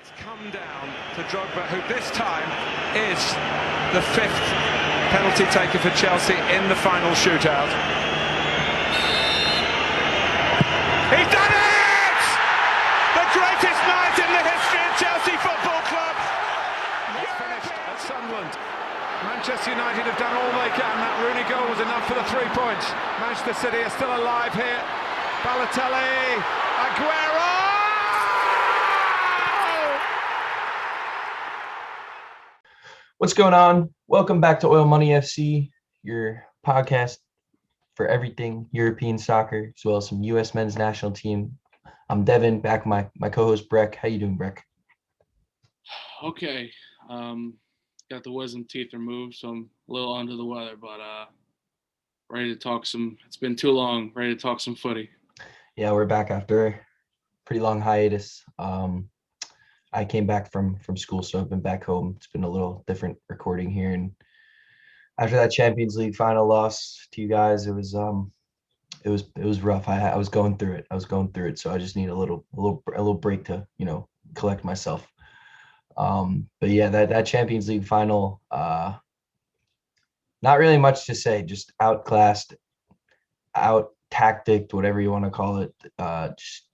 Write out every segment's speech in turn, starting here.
It's come down to Drogba, who this time is the fifth penalty taker for Chelsea in the final shootout. He's done it! The greatest night in the history of Chelsea Football Club. It's finished at Sunderland. Manchester United have done all they can. That Rooney goal was enough for the 3 points. Manchester City are still alive here. Balotelli, Aguero! What's going on? Welcome back to Oil Money FC, your podcast for everything European soccer, as well as some U.S. men's national team. I'm Devin, back with my co-host Breck. How you doing, Breck? Okay. Got the wisdom teeth removed, so I'm a little under the weather, but ready to talk some. It's been too long. Ready to talk some footy. Yeah, we're back after a pretty long hiatus. I came back from school, so I've been back home. It's been a little different recording here, and after that Champions League final loss to you guys, it was rough. I was going through it. So I just need a little break to collect myself. But yeah, that Champions League final, not really much to say. Just outclassed, out tacticked, whatever you want to call it. Just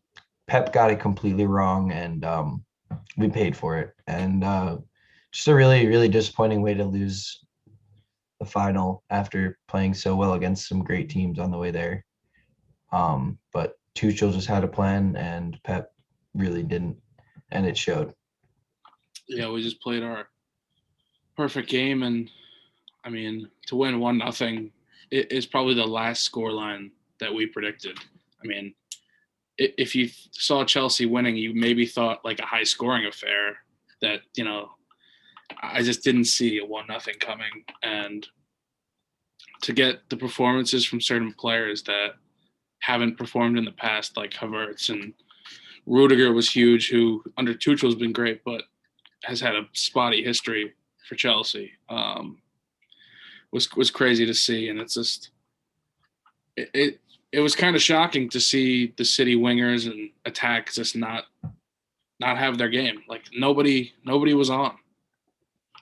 Pep got it completely wrong, and we paid for it. And just a really, really disappointing way to lose the final after playing so well against some great teams on the way there. But Tuchel just had a plan, and Pep really didn't, and it showed. Yeah, we just played our perfect game, and I mean, to win 1-0 is probably the last scoreline that we predicted. I mean, if you saw Chelsea winning, you maybe thought like a high scoring affair that, I just didn't see a 1-0 coming. And to get the performances from certain players that haven't performed in the past, like Havertz and Rudiger was huge, who under Tuchel has been great, but has had a spotty history for Chelsea. Was crazy to see. And it's just, it was kind of shocking to see the City wingers and attack just not have their game. Like nobody was on.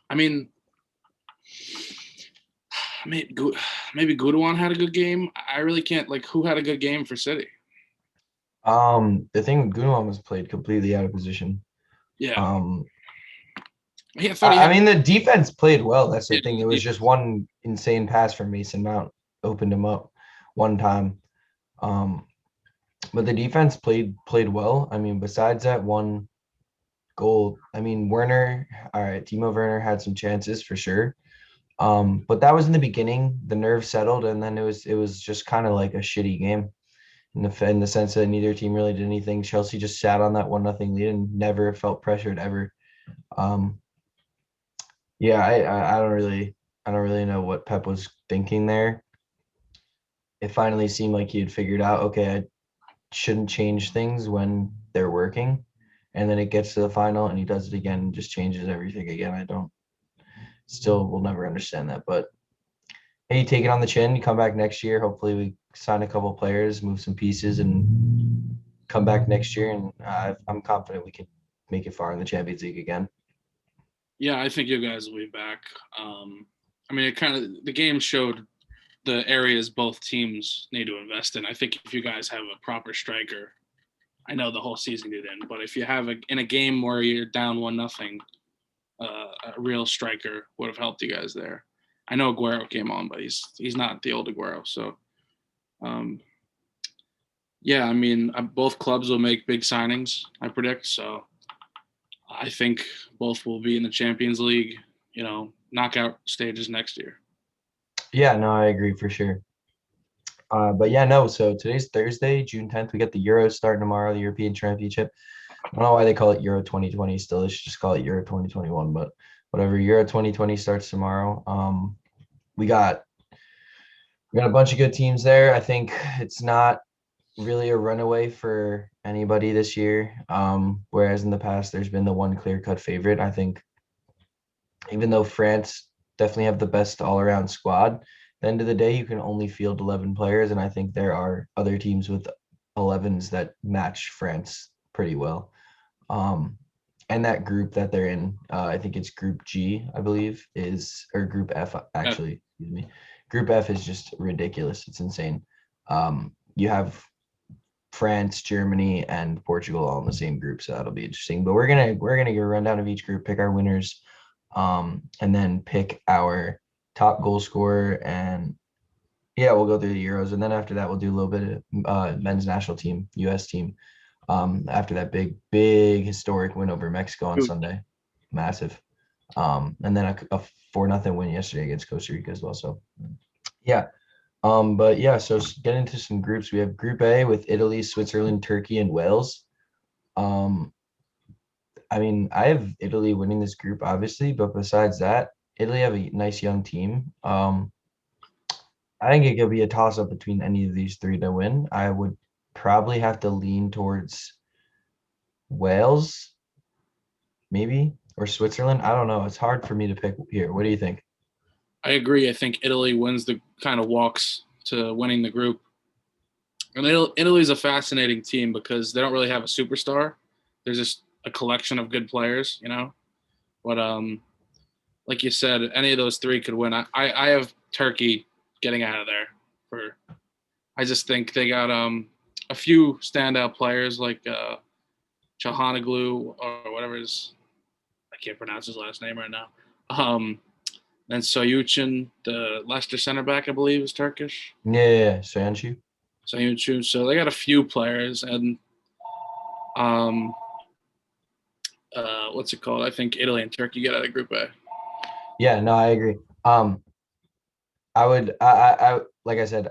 I mean, maybe Gudowan had a good game. I really can't, like, who had a good game for City? The thing with Gudowan was played completely out of position. Yeah. I mean, the defense played well. That's the thing. It was just one insane pass from Mason Mount opened him up one time. But the defense played well. I mean, besides that one goal, I mean, Timo Werner had some chances for sure. But that was in the beginning. The nerves settled, and then it was just kind of like a shitty game in the sense that neither team really did anything. Chelsea just sat on that 1-0 lead and never felt pressured ever. Yeah, I don't really know what Pep was thinking there. It finally seemed like he had figured out, okay, I shouldn't change things when they're working. And then it gets to the final and he does it again and just changes everything again. We'll never understand that. But hey, you take it on the chin, you come back next year. Hopefully we sign a couple players, move some pieces, and come back next year. And I'm confident we can make it far in the Champions League again. Yeah, I think you guys will be back. I mean, the game showed the areas both teams need to invest in. I think if you guys have a proper striker, I know the whole season you didn't, but if you have in a game where you're down 1-0, a real striker would have helped you guys there. I know Aguero came on, but he's not the old Aguero. So, yeah, I mean, both clubs will make big signings, I predict. So I think both will be in the Champions League, knockout stages next year. Yeah, no, I agree for sure. But yeah, no, so today's Thursday, June 10th. We got the Euros starting tomorrow, the European Championship. I don't know why they call it Euro 2020 still. They should just call it Euro 2021, but whatever. Euro 2020 starts tomorrow. We got a bunch of good teams there. I think it's not really a runaway for anybody this year. Whereas in the past, there's been the one clear-cut favorite. I think even though France definitely have the best all-around squad, at the end of the day, you can only field 11 players, and I think there are other teams with 11s that match France pretty well. and that group that they're in, I think it's Group G, I believe, or Group F actually. Excuse me. Group F is just ridiculous. It's insane. You have France, Germany, and Portugal all in the same group, so that'll be interesting. But we're gonna give a rundown of each group, pick our winners, and then pick our top goal scorer, and yeah, we'll go through the Euros, and then after that, we'll do a little bit of men's national team, U.S. team. After that big historic win over Mexico on Sunday, massive. And then a 4-0 win yesterday against Costa Rica as well. So yeah. But yeah, so get into some groups. We have Group A with Italy, Switzerland, Turkey, and Wales. I mean, I have Italy winning this group, obviously, but besides that, Italy have a nice young team. I think it could be a toss-up between any of these three to win. I would probably have to lean towards Wales, maybe, or Switzerland. I don't know. It's hard for me to pick here. What do you think? I agree. I think Italy wins the kind of walks to winning the group. And Italy's a fascinating team because they don't really have a superstar. There's just a collection of good players, you know. But like you said, any of those three could win. I have Turkey getting out of there. I just think they got a few standout players like Çalhanoğlu or whatever his, I can't pronounce his last name right now. And Soyuncu, the Leicester center back, I believe, is Turkish. Yeah, Soyuncu. Soyuncu. So they got a few players, and what's it called? I think Italy and Turkey get out of Group A. Yeah, no, I agree. I like I said,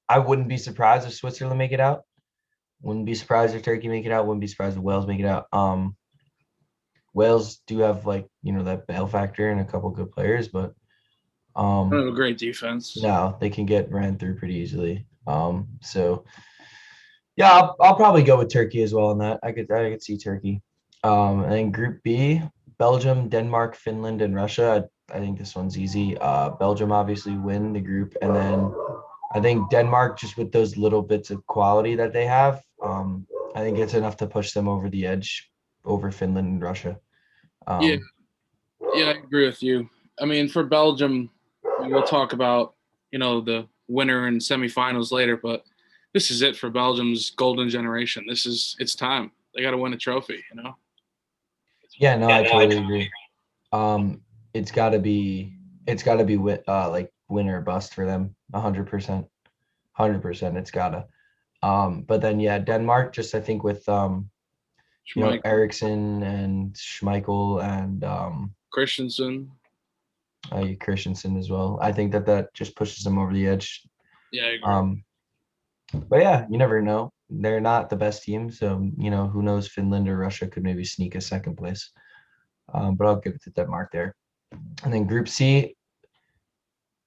I wouldn't be surprised if Switzerland make it out. Wouldn't be surprised if Turkey make it out. Wouldn't be surprised if Wales make it out. Wales do have that Bale factor and a couple good players, but they have a great defense. No, they can get ran through pretty easily. So yeah, I'll probably go with Turkey as well on that. I could see Turkey. And then Group B, Belgium, Denmark, Finland, and Russia. I think this one's easy. Belgium obviously win the group, and then I think Denmark, just with those little bits of quality that they have, I think it's enough to push them over the edge over Finland and Russia. Yeah, I agree with you. I mean, for Belgium, we'll talk about the winner and semifinals later, but this is it for Belgium's golden generation. It's time. They got to win a trophy, Yeah, no, I totally agree. It's got to be like win or bust for them, 100%, 100%. It's gotta. But then yeah, Denmark, just I think with Eriksson and Schmeichel and Christensen. Christensen as well. I think that just pushes them over the edge. Yeah, I agree. But yeah, you never know. They're not the best team, so who knows? Finland or Russia could maybe sneak a second place. But I'll give it to Denmark there. And then Group C,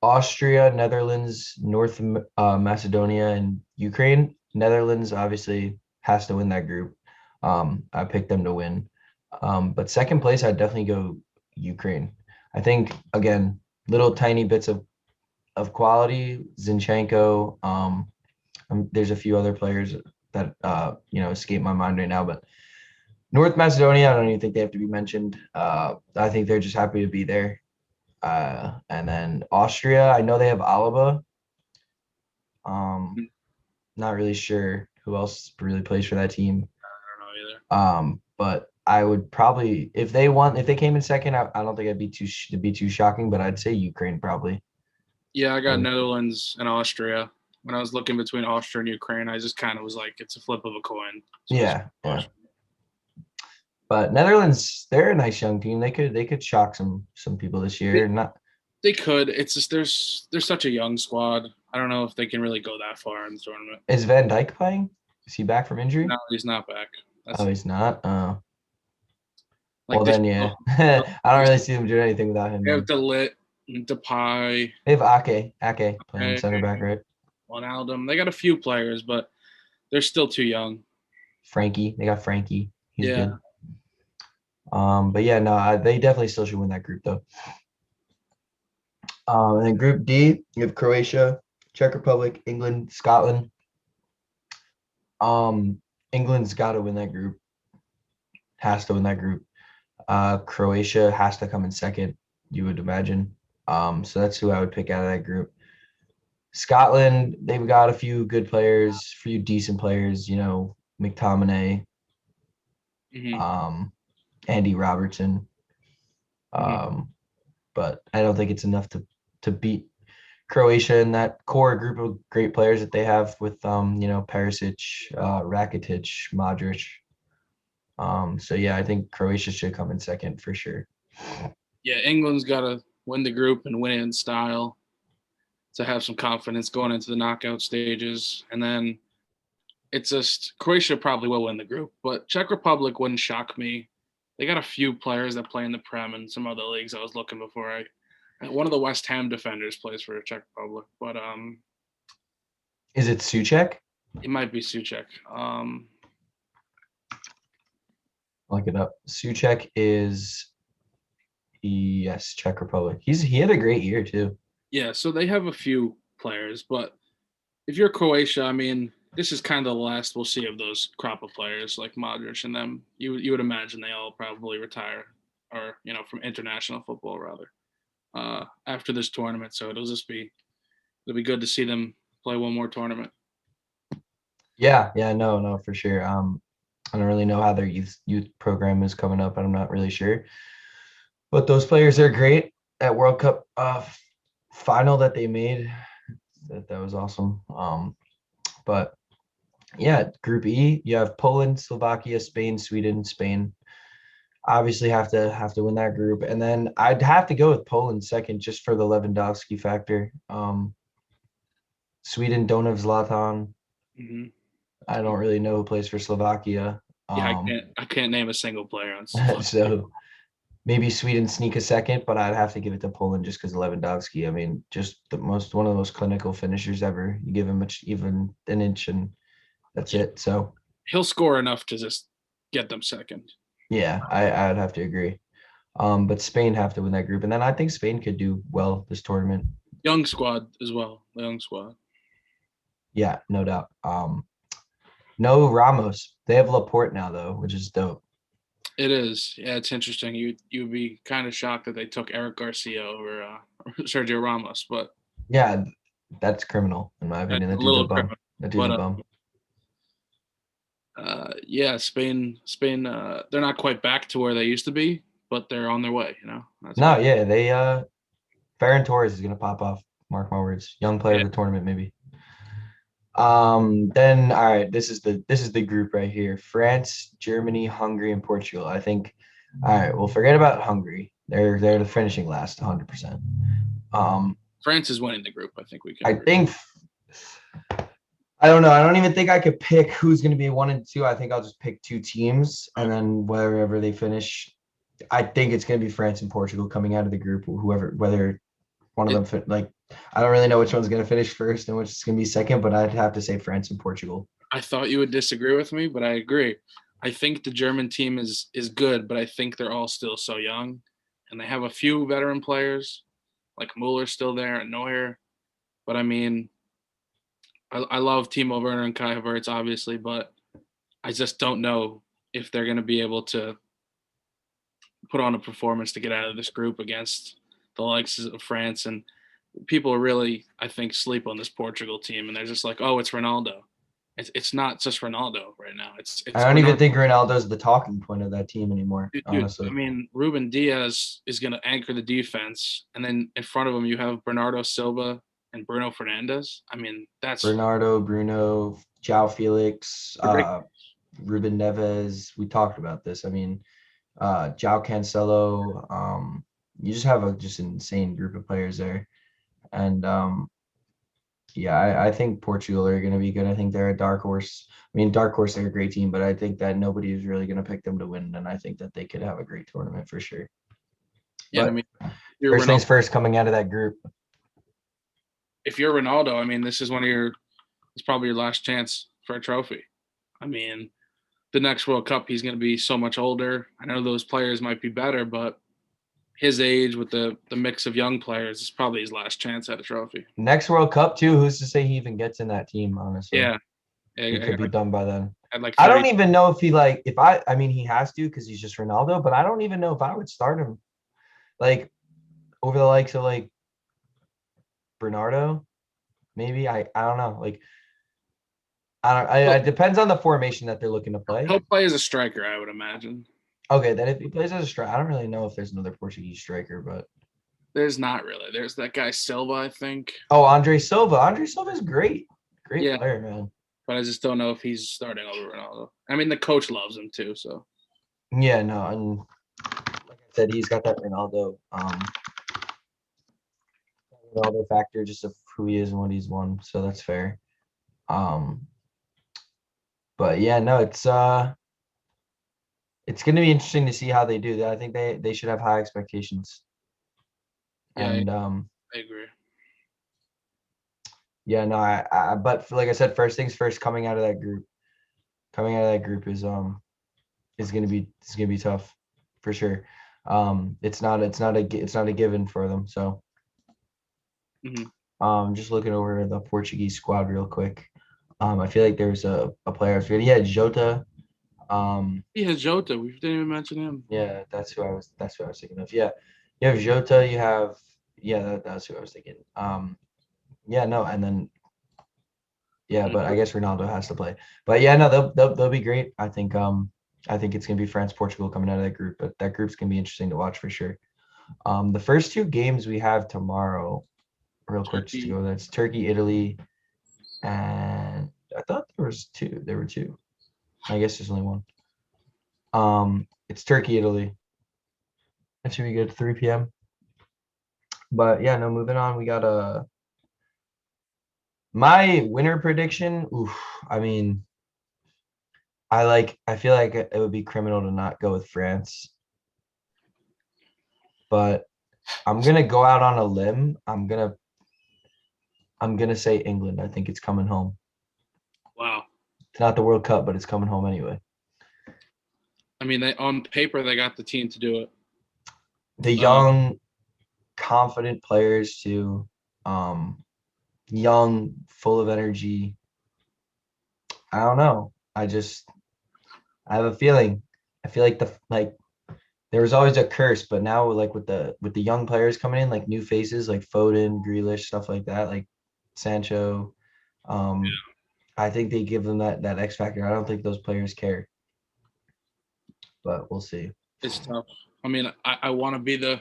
Austria, Netherlands, North Macedonia, and Ukraine. Netherlands obviously has to win that group. I picked them to win. But second place, I'd definitely go Ukraine. I think, again, little tiny bits of quality. Zinchenko. There's a few other players that escape my mind right now, but North Macedonia, I don't even think they have to be mentioned. I think they're just happy to be there. And then Austria, I know they have Alaba. Not really sure who else really plays for that team. I don't know either. But I would probably, if they came in second, I don't think it'd be too shocking, but I'd say Ukraine probably. Yeah, I got Netherlands and Austria. When I was looking between Austria and Ukraine, I just kind of was like, it's a flip of a coin. So yeah. But Netherlands, they're a nice young team. They could shock some people this year. They could. It's just there's such a young squad. I don't know if they can really go that far in the tournament. Is Van Dijk playing? Is he back from injury? No, he's not back. He's not. Well then, yeah. I don't really see them doing anything without him. They have De Ligt, Depay. They have Ake playing center back, right? Wijnaldum. They got a few players, but they're still too young. Frankie. They got Frankie. He's good. But yeah, no, they definitely still should win that group though. And then Group D, you have Croatia, Czech Republic, England, Scotland. England's got to win that group. Has to win that group. Croatia has to come in second, you would imagine. So that's who I would pick out of that group. Scotland, they've got a few good players, a few decent players, McTominay, Hmm. Andy Robertson. Hmm. But I don't think it's enough to beat Croatia in that core group of great players that they have with Perisic, Rakitic, Modric. So yeah, I think Croatia should come in second for sure. Yeah, England's got to win the group and win it in style to have some confidence going into the knockout stages. And then it's just Croatia probably will win the group, but Czech Republic wouldn't shock me. They got a few players that play in the Prem and some other leagues. I was looking before. One of the West Ham defenders plays for Czech Republic, but Is it Suchek? it might be Suchek. Look it up. Suchek is yes, Czech Republic. He had a great year too. Yeah, so they have a few players, but if you're Croatia, I mean, this is kind of the last we'll see of those crop of players like Modric and them. You would imagine they all probably retire, or from international football rather, after this tournament. So it'll be good to see them play one more tournament. Yeah, no, for sure. I don't really know how their youth program is coming up. I'm not really sure, but those players are great. That World Cup final that they made, that was awesome. But yeah, Group E, you have Poland, Slovakia, Spain, Sweden, Spain. Obviously have to win that group, and then I'd have to go with Poland second just for the Lewandowski factor. Sweden don't have Zlatan. Hmm. I don't really know who plays for Slovakia. Yeah, I can't name a single player on Slovakia. So maybe Sweden sneak a second, but I'd have to give it to Poland just because Lewandowski. I mean, just one of the most clinical finishers ever. You give him even an inch, and that's it. So He'll score enough to just get them second. yeah, I'd have to agree. But Spain have to win that group, and then I think Spain could do well this tournament. Young squad as well. The young squad. Yeah, no doubt. No Ramos. They have Laporte now though, which is dope. It is. Yeah, it's interesting. You'd be kind of shocked that they took Eric Garcia over Sergio Ramos, but Yeah, that's criminal in my opinion. a That dude's a little bum. criminal. That dude's a But bum. yeah, Spain. They're not quite back to where they used to be, but they're on their way. That's No, yeah, they Ferran Torres is gonna pop off. Mark my words. Young player Yeah. of the tournament, maybe. Then all right, this is the group right here. France, Germany, Hungary, and Portugal. I think all right, well forget about Hungary. They're the finishing last 100%. France is winning the group. I think we can. I agree. think I don't know. I don't even think I could pick who's going to be 1 and 2. I think I'll just pick 2 teams, and then wherever they finish, I think it's going to be France and Portugal coming out of the group. Whether one of them I don't really know which one's going to finish first and which is going to be second, but I'd have to say France and Portugal. I thought you would disagree with me, but I agree. I think the German team is good, but I think they're all still so young, and they have a few veteran players, like Mueller's still there and Neuer. But I mean, I love Timo Werner and Kai Havertz, obviously, but I just don't know if they're going to be able to put on a performance to get out of this group against the likes of France. And people really, I think, sleep on this Portugal team, and they're just like, oh, it's Ronaldo. It's not just Ronaldo right now. It's I don't Ronaldo. even think Ronaldo's the talking point of that team anymore, Dude, honestly. I mean, Ruben Diaz is going to anchor the defense, and then in front of him you have Bernardo Silva and Bruno Fernandes. I mean, that's Bernardo, Bruno, João Felix, Ruben Neves. We talked about this. I mean, João Cancelo. You just have just an insane group of players there, and yeah, I think Portugal are going to be good. I think they're a dark horse. I mean, dark horse, they're a great team, but I think that nobody is really going to pick them to win, and I think that they could have a great tournament for sure. yeah. But I mean, you're first things Ronaldo. first, coming out of that group. If you're Ronaldo, I mean, this is it's probably your last chance for a trophy. I mean, the next World Cup, he's going to be so much older. I know those players might be better, but his age with the mix of young players is probably his last chance at a trophy. Next World Cup too. Who's to say he even gets in that team? Honestly, Yeah, he could be done by then. at like I don't 30. even know if I mean, he has to because he's just Ronaldo, but I don't even know if I would start him like over the likes of like Bernardo. Maybe I don't know. Like I don't. It depends on the formation that they're looking to play. He'll play as a striker, I would imagine. Okay, then if he plays as a striker, I don't really know if there's another Portuguese striker, but There's not really. There's that guy Silva, I think. oh, Andre Silva. Andre Silva's great Yeah. player, man. But I just don't know if he's starting over Ronaldo. I mean, the coach loves him too, so. Yeah, no, and like I said, he's got that Ronaldo factor just of who he is and what he's won, so that's fair. But yeah, no, it's gonna be interesting to see how they do that. I think they should have high expectations. Yeah, And I agree. yeah, no, but like I said, first things first, coming out of that group is gonna be tough for sure. It's not a given for them. So just looking over the Portuguese squad real quick. I feel like there's a player I was forgetting. Yeah, Jota. He has Jota. We didn't even mention him. Yeah, that's who I was thinking of. Yeah. You have Jota, you have that's who I was thinking. Yeah, no, and then yeah, but I guess Ronaldo has to play. But yeah, no, they'll be great. I think it's gonna be France, Portugal coming out of that group, but that group's gonna be interesting to watch for sure. The first two games we have tomorrow, real quick, just to go, that's Turkey, Italy, and I thought there were two. I guess there's only one. It's Turkey, Italy. That should be good, 3 p.m. But yeah, no, moving on. We got my winner prediction. Oof, I mean, I feel like it would be criminal to not go with France. But I'm gonna go out on a limb. I'm gonna say England. I think it's coming home. Wow. It's not the World Cup, but it's coming home anyway. I mean, on paper they got the team to do it. The young, confident players too. Young, full of energy. I don't know. I have a feeling. I feel like there was always a curse, but now like with the young players coming in, like new faces like Foden, Grealish, stuff like that, like Sancho. I think they give them that X factor. I don't think those players care. But we'll see. It's tough. I mean, I want to be the,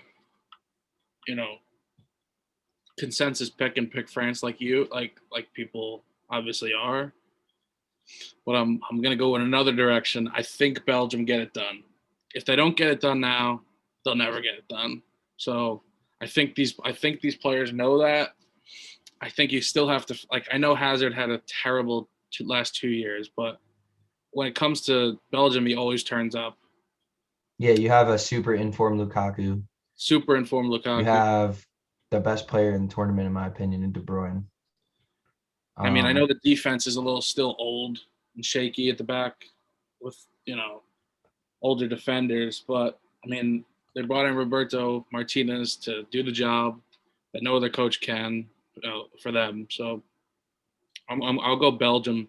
consensus pick and pick France like you, like people obviously are. But I'm gonna go in another direction. I think Belgium get it done. If they don't get it done now, they'll never get it done. So I think these players know that. I think you still have to, like, I know Hazard had a terrible last 2 years, but when it comes to Belgium, he always turns up. Yeah, you have a super informed Lukaku. You have the best player in the tournament, in my opinion, in De Bruyne. I mean, I know the defense is a little still old and shaky at the back with, older defenders, but I mean, they brought in Roberto Martinez to do the job that no other coach can for them. So I'll go Belgium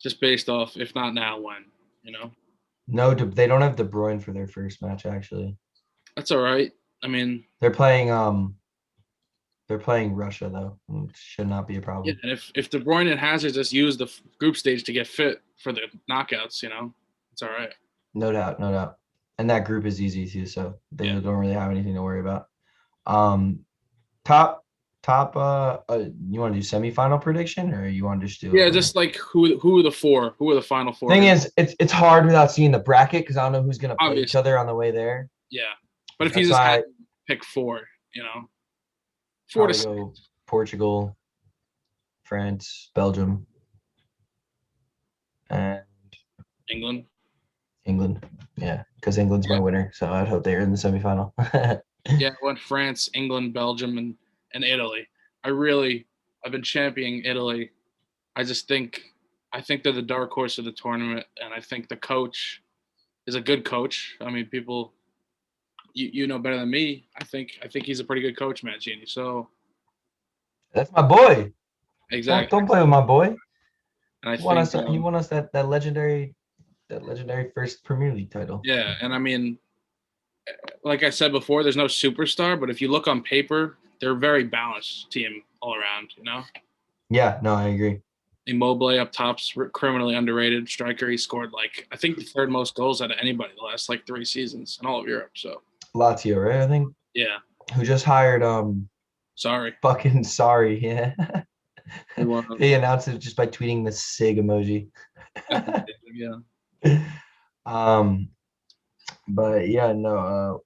just based off, if not now, when, No, they don't have De Bruyne for their first match, actually. That's all right. I mean, they're playing Russia, though. It should not be a problem. Yeah, and if De Bruyne and Hazard just use the group stage to get fit for the knockouts, it's all right. No doubt. And that group is easy too, so they don't really have anything to worry about. Top you want to do semifinal prediction, or you want to just do just like who are the four? Who are the final four? Thing is, it's hard without seeing the bracket because I don't know who's gonna play each other on the way there. Yeah. But if you just had to pick four, 4 to go Portugal, France, Belgium, and England. Yeah, because England's my winner, so I'd hope they're in the semifinal. Yeah, I went France, England, Belgium, and Italy. I've been championing Italy. I think they're the dark horse of the tournament, and I think the coach is a good coach. I mean, people, you know better than me. I think he's a pretty good coach, Mancini. So that's my boy. Exactly. Don't play with my boy. And I He won think, us. He won us that legendary first Premier League title. yeah, and I mean, like I said before, there's no superstar, but if you look on paper, they're a very balanced team all around. Yeah, no, I agree. Immobile up top's criminally underrated striker. He scored I think the third most goals out of anybody the last 3 seasons in all of Europe. So Lazio, right? I think yeah, who just hired sorry. fucking sorry. Yeah. He won. He announced it just by tweeting the sig emoji. Yeah. Um, but yeah, no.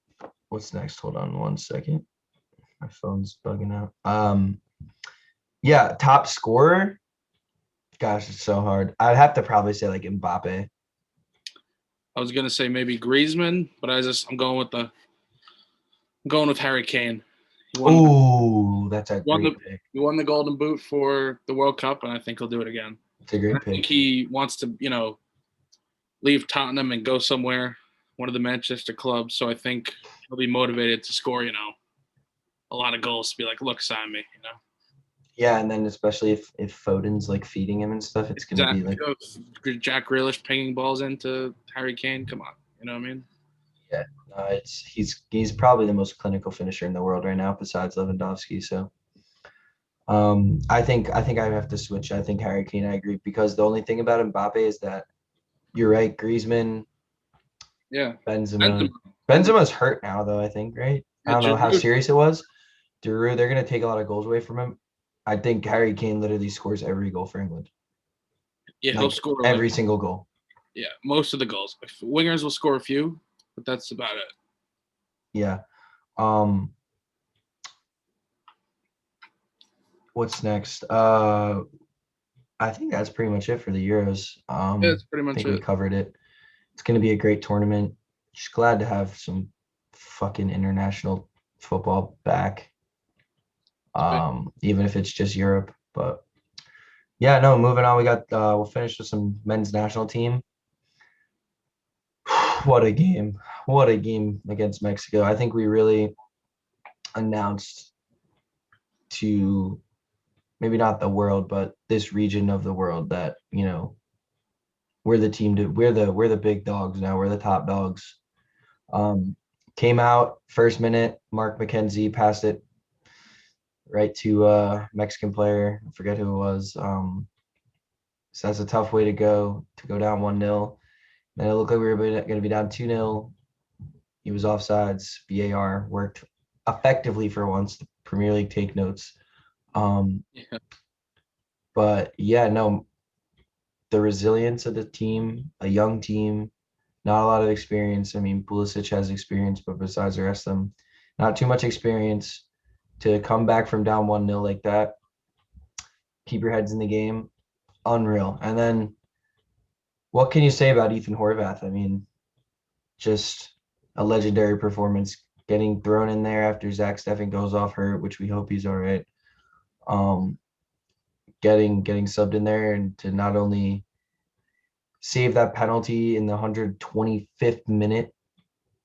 What's next? Hold on one second. My phone's bugging out. Yeah, top scorer. Gosh, it's so hard. I'd have to probably say like Mbappe. I was gonna say maybe Griezmann, but I'm going with Harry Kane. Ooh, that's a won great pick. He won the Golden Boot for the World Cup, and I think he'll do it again. It's a great I think pick. he wants to, leave Tottenham and go somewhere, one of the Manchester clubs. So I think he'll be motivated to score, a lot of goals to be like, look, sign me, Yeah, and then especially if Foden's like feeding him and stuff, it's gonna be like Jack Grealish pinging balls into Harry Kane. Come on, you know what I mean? yeah, no, he's probably the most clinical finisher in the world right now besides Lewandowski. So I think I have to switch. I think Harry Kane, I agree, because the only thing about Mbappe is that you're right, Griezmann, Yeah. Benzema's hurt now though, I think, right? I don't know how serious it was. Giroud, they're gonna take a lot of goals away from him. I think Harry Kane literally scores every goal for England. Yeah, he'll score every single goal. Yeah, most of the goals. Wingers will score a few, but that's about it. Yeah. What's next? I think that's pretty much it for the Euros. Yeah, that's pretty much I think we covered it. It's gonna be a great tournament. Just glad to have some fucking international football back. Even if it's just Europe. But yeah, no, moving on. We got we'll finish with some men's national team. What a game. What a game against Mexico. I think we really announced to maybe not the world, but this region of the world that, we're the team we're the big dogs now. We're the top dogs. Came out first minute, Mark McKenzie passed it right to Mexican player. I forget who it was. So that's a tough way to go down 1-0. Then it looked like we were going to be down 2-0. He was offsides. VAR worked effectively for once. The Premier League take notes. Yeah. But yeah, no, the resilience of the team, a young team, not a lot of experience. I mean, Pulisic has experience, but besides the rest of them, not too much experience. To come back from down 1-0 like that, keep your heads in the game, unreal. And then what can you say about Ethan Horvath? I mean, just a legendary performance, getting thrown in there after Zach Steffen goes off hurt, which we hope he's all right. Getting subbed in there and to not only save that penalty in the 125th minute,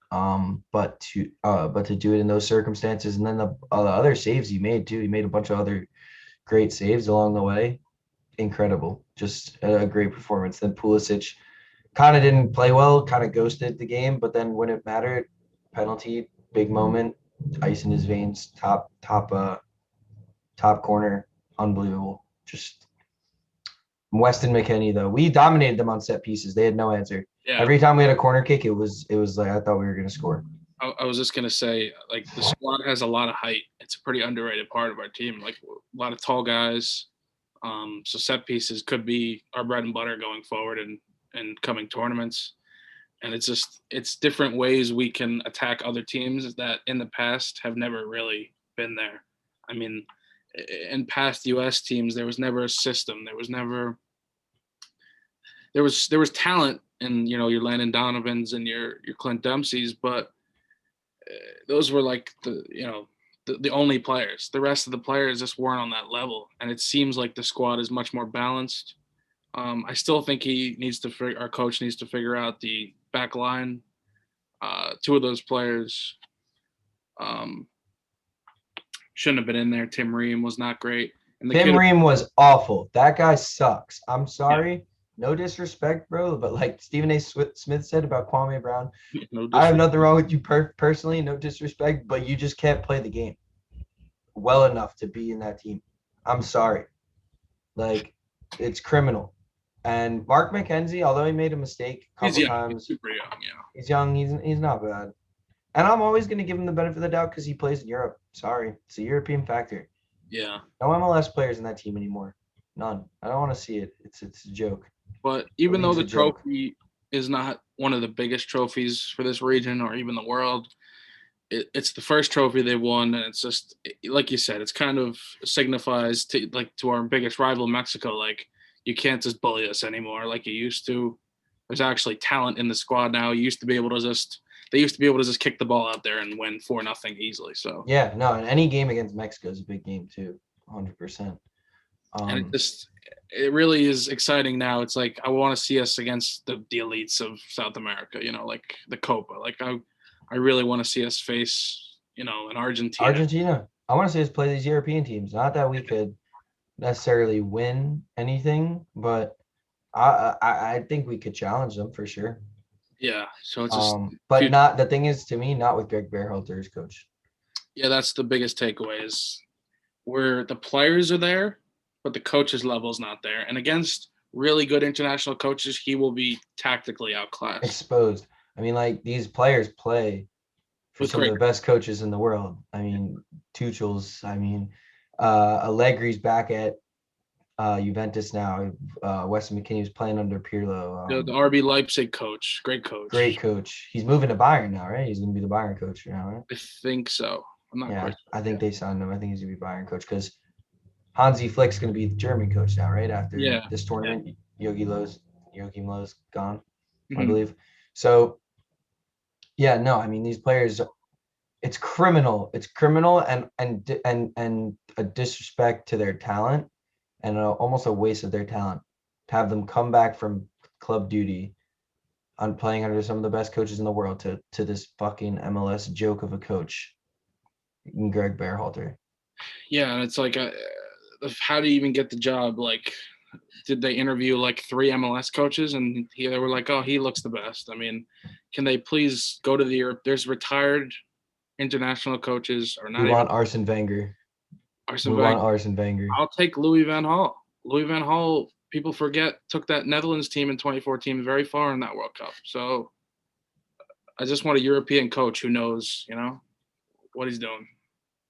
but to do it in those circumstances, and then the other saves he made too. He made a bunch of other great saves along the way. Incredible, just a great performance. Then Pulisic kind of didn't play well, kind of ghosted the game, but then when it mattered, penalty, big moment, ice in his veins, top corner, unbelievable. Just Weston McKennie though, we dominated them on set pieces. They had no answer. Yeah. Every time we had a corner kick, it was like I thought we were going to score. I was just gonna say, the squad has a lot of height. It's a pretty underrated part of our team. A lot of tall guys. So set pieces could be our bread and butter going forward and coming tournaments. And it's different ways we can attack other teams that in the past have never really been there. I mean, in past U.S. teams, there was never a system. There was talent in your Landon Donovans and your Clint Dempseys, but those were the only players. The rest of the players just weren't on that level, and it seems like the squad is much more balanced. I still think our coach needs to figure out the back line. Two of those players shouldn't have been in there. Tim Ream was not great. And the Tim kid, Ream was awful. That guy sucks. I'm sorry. No disrespect, bro. But like Stephen A. Smith said about Kwame Brown, no I have disrespect. nothing wrong with you personally. No disrespect, but you just can't play the game well enough to be in that team. I'm sorry. Like, it's criminal. And Mark McKenzie, although he made a mistake a He's couple young. He's times, super young. Yeah. he's young. He's not bad. And I'm always going to give him the benefit of the doubt because he plays in Europe. Sorry, it's a European factor. Yeah. No MLS players in that team anymore. None. I don't want to see it. It's a joke. But even though league's the a joke. trophy is not one of the biggest trophies for this region or even the world, it's the first trophy they won, and it's just like you said, it's kind of signifies to our biggest rival, Mexico. Like, you can't just bully us anymore like you used to. There's actually talent in the squad now. You used to be able to just they used to be able to just kick the ball out there and win 4-0 easily. So Yeah, no, and any game against Mexico is a big game too, 100%. and it really is exciting now. It's like I want to see us against the elites of South America, like the Copa. Like I really want to see us face, an Argentina. Argentina. I want to see us play these European teams. Not that we could necessarily win anything, but I think we could challenge them for sure. Yeah. So it's just But not the thing is to me, not with Greg Berhalter as coach. yeah, that's the biggest takeaway is where the players are there, but the coaches level is not there. And against really good international coaches, he will be tactically outclassed. Exposed. I mean, like these players play for With some of the best coaches in the world. I mean, Tuchel's. I mean, Allegri's back at Juventus now. Weston McKennie's playing under Pirlo. The RB Leipzig coach, great coach. Great coach. He's moving to Bayern now, right? He's going to be the Bayern coach now, right? I think so. I'm not quite sure. I think they signed him. I think he's going to be Bayern coach because Hansi Flick's going to be the German coach now, right? After this tournament, Joachim Löw's gone, I believe. So, yeah, no, I mean these players. It's criminal. It's criminal and a disrespect to their talent and almost a waste of their talent to have them come back from club duty on playing under some of the best coaches in the world to this fucking MLS joke of a coach, Greg Berhalter. Yeah, and it's like, how do you even get the job? Like, did they interview like 3 MLS coaches and they were like, oh, he looks the best? I mean, can they please go to the Europe? There's retired international coaches or not. We want Arsene Wenger. Want Arsene Wenger. I'll take Louis van Gaal. Louis van Gaal, people forget, took that Netherlands team in 2014 very far in that World Cup. So I just want a European coach who knows, what he's doing.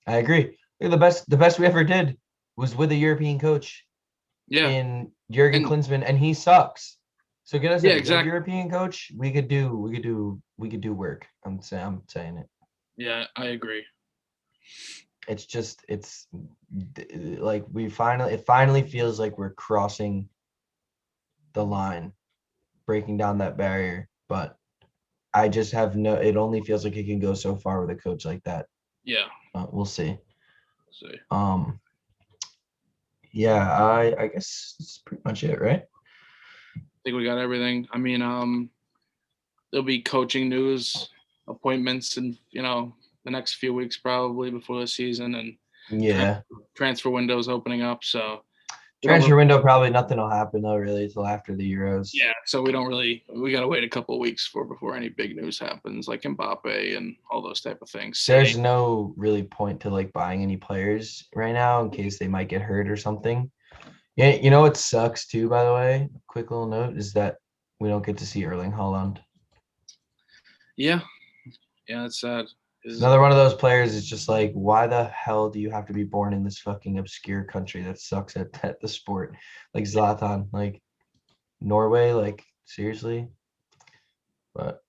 I agree. The best we ever did was with a European coach. Yeah. In Jurgen Klinsmann, and he sucks. So get us a exactly. European coach. We could do work. I'm saying it. Yeah, I agree. It's like it finally feels like we're crossing the line, breaking down that barrier. But I just have it only feels like it can go so far with a coach like that. Yeah. We'll see. Yeah, I guess that's pretty much it, right? I think we got everything. I mean, there'll be coaching news, appointments, and the next few weeks probably before the season, and transfer windows opening up. So transfer window probably nothing will happen though really until after the Euros. Yeah, so we gotta wait a couple of weeks before any big news happens, like Mbappe and all those type of things. There's no really point to like buying any players right now in case they might get hurt or something. Yeah, you know what sucks too, by the way? Quick little note is that we don't get to see Erling Haaland. Yeah, it's sad. Another one of those players is just like, why the hell do you have to be born in this fucking obscure country that sucks at the sport? Like Zlatan, like Norway, like seriously? But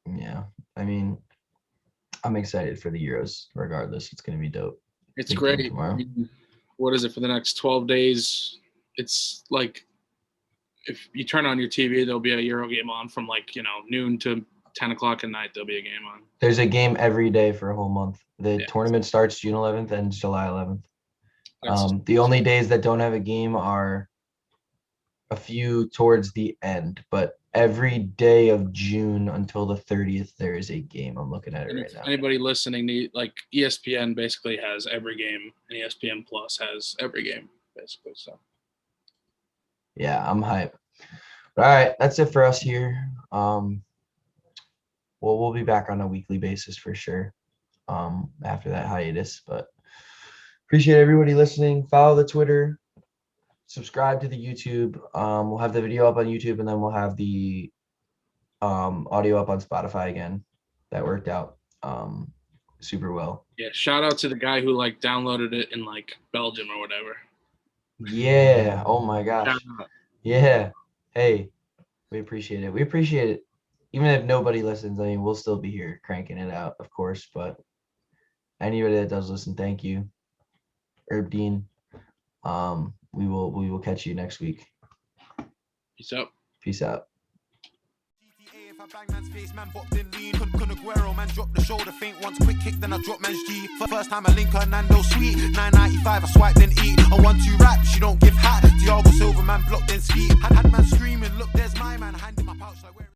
yeah, I mean, I'm excited for the Euros regardless. It's going to be dope. It's great. I mean, what is it for the next 12 days? It's like if you turn on your TV, there'll be a Euro game on from like, noon to 10 o'clock at night. There'll be a game on. There's a game every day for a whole month. The tournament starts June 11th and July 11th. The only days that don't have a game are a few towards the end, but every day of June until the 30th, there is a game. I'm looking at it And right if now. anybody listening, like ESPN basically has every game, and ESPN Plus has every game basically. So Yeah, I'm hyped. All right, that's it for us here. Well, we'll be back on a weekly basis for sure. After that hiatus, but appreciate everybody listening. Follow the Twitter, subscribe to the YouTube. We'll have the video up on YouTube, and then we'll have the audio up on Spotify again. That worked out super well. yeah, shout out to the guy who like downloaded it in like Belgium or whatever. Yeah. Oh my gosh. Shout out. Yeah. Hey, we appreciate it. We appreciate it. Even if nobody listens, I mean, we'll still be here cranking it out, of course. But anybody that does listen, thank you. Herb Dean. We will catch you next week. Peace out. Peace out. If I bang man's face, man bopped in lean. Kun Aguero, man drop the shoulder feint once, quick kick, then I drop man's G. First time I link her, Nando sweet. 9.95, I swipe then eat. A 1-2 rap, she don't give hat. Thiago Silva, man blocked then ski. Had man screaming, look, there's my man, hand in my pouch like where.